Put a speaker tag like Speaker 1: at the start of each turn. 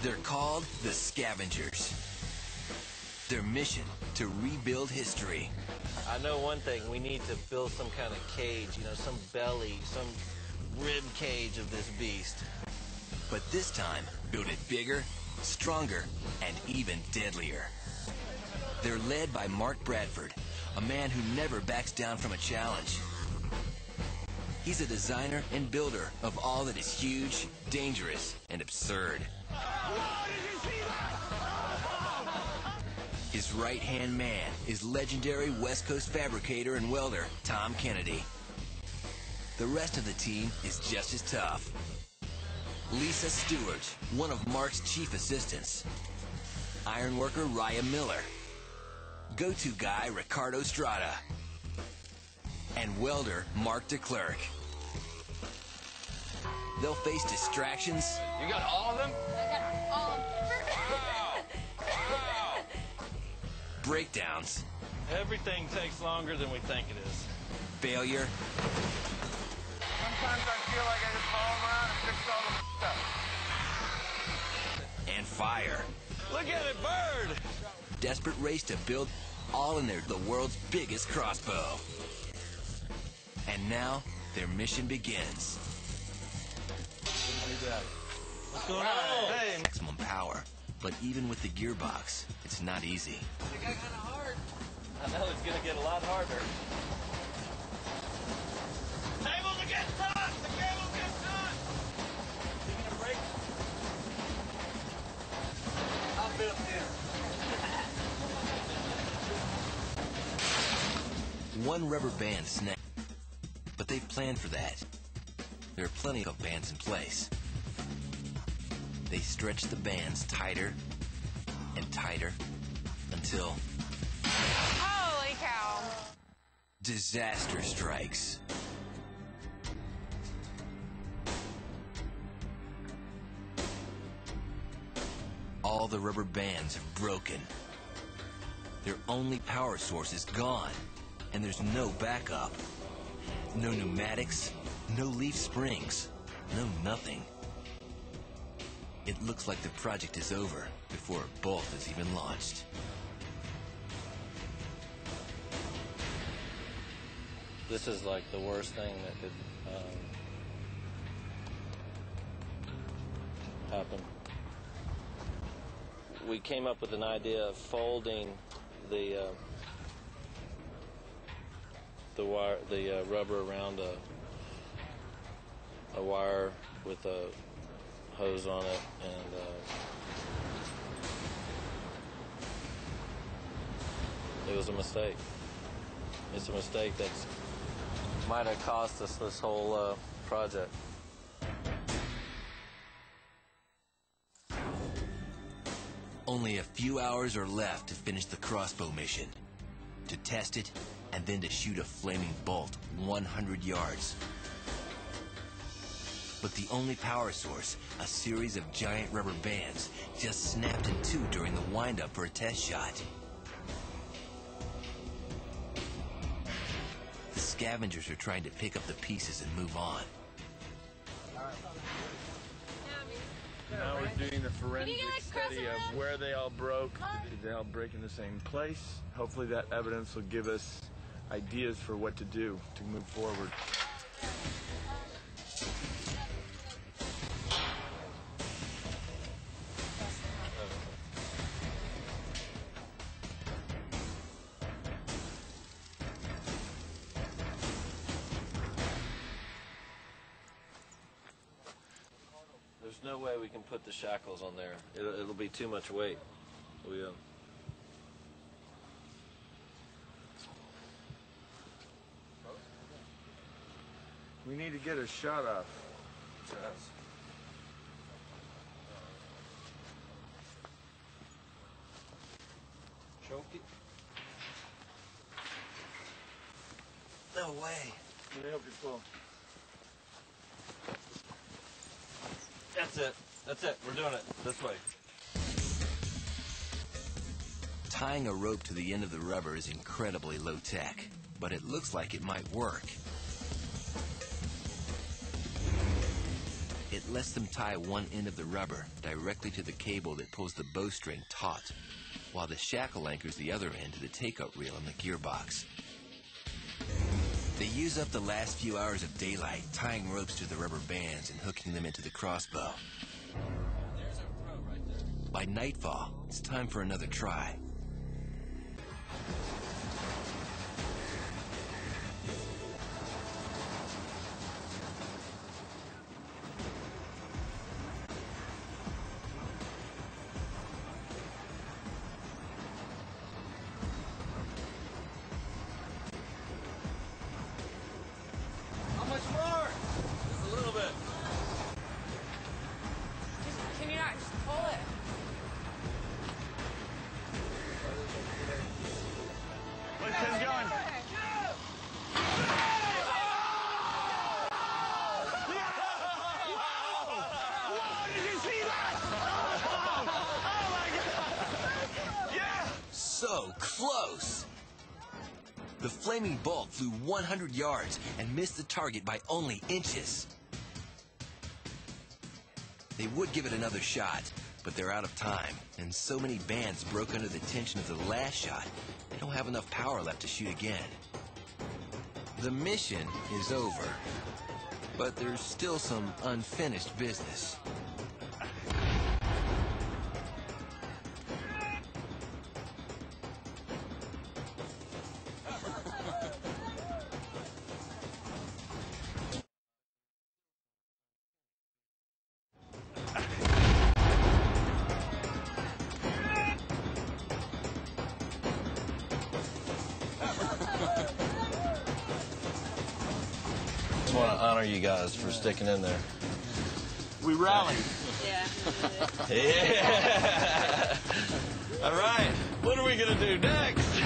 Speaker 1: They're called the Scavengers. Their mission, to rebuild history.
Speaker 2: I know one thing, we need to build some kind of cage, you know, some belly, some rib cage of this beast.
Speaker 1: But this time, build it bigger, stronger, and even deadlier. They're led by Mark Bradford, a man who never backs down from a challenge. He's a designer and builder of all that is huge, dangerous, and absurd. His right-hand man is legendary West Coast fabricator and welder Tom Kennedy. The rest of the team is just as tough. Lisa Stewart, one of Mark's chief assistants. Ironworker Raya Miller. Go-to guy Ricardo Strada. And welder Mark DeClerc. They'll face distractions.
Speaker 3: You got all of them?
Speaker 4: I got all of them.
Speaker 1: Breakdowns.
Speaker 2: Everything takes longer than we think it is.
Speaker 1: Failure.
Speaker 3: Sometimes I feel like I just follow them around and fix all the stuff.
Speaker 1: And fire.
Speaker 2: Look at it burn!
Speaker 1: Desperate race to build all in the world's biggest crossbow. And now their mission begins.
Speaker 2: What's going on? Hey.
Speaker 1: Maximum power, but even with the gearbox, it's not easy.
Speaker 2: I know it's gonna get a lot harder. Cable to get taut! The cable gets taut! Taking a break? I'll build this.
Speaker 1: One rubber band snapped, but they've planned for that. There are plenty of bands in place. They stretch the bands tighter and tighter until
Speaker 4: Holy cow.
Speaker 1: disaster strikes. All the rubber bands have broken. Their only power source is gone, and there's no backup. No pneumatics, no leaf springs, no nothing. It looks like the project is over before a bolt is even launched.
Speaker 2: This is like the worst thing that could happen. We came up with an idea of folding the rubber around a wire with a hose on it, and it was a mistake. It's a mistake that might have cost us this whole project.
Speaker 1: Only a few hours are left to finish the crossbow mission, to test it, and then to shoot a flaming bolt 100 yards. But the only power source, a series of giant rubber bands, just snapped in two during the wind-up for a test shot. The Scavengers are trying to pick up the pieces and move on.
Speaker 5: Now we're doing the forensic study of where they all broke. Did they all break in the same place? Hopefully that evidence will give us ideas for what to do to move forward.
Speaker 2: There's no way we can put the shackles on there. It'll be too much weight.
Speaker 5: We need to get a shot off.
Speaker 2: Choke it.
Speaker 1: No way.
Speaker 5: Let me help you pull.
Speaker 2: That's it. That's it. We're doing it. This way.
Speaker 1: Tying a rope to the end of the rubber is incredibly low-tech, but it looks like it might work. It lets them tie one end of the rubber directly to the cable that pulls the bowstring taut, while the shackle anchors the other end to the take-up reel in the gearbox. They use up the last few hours of daylight tying ropes to the rubber bands and hooking them into the crossbow. By nightfall, it's time for another try.
Speaker 4: Can you not just pull it?
Speaker 5: Where's Tim going?
Speaker 1: So close! The flaming bolt flew 100 yards and missed the target by only inches. They would give it another shot, but they're out of time, and so many bands broke under the tension of the last shot, they don't have enough power left to shoot again. The mission is over, but there's still some unfinished business.
Speaker 2: Just want to honor you guys for sticking in there.
Speaker 5: We rallied.
Speaker 4: Yeah.
Speaker 2: Yeah. All right. What are we going to do next?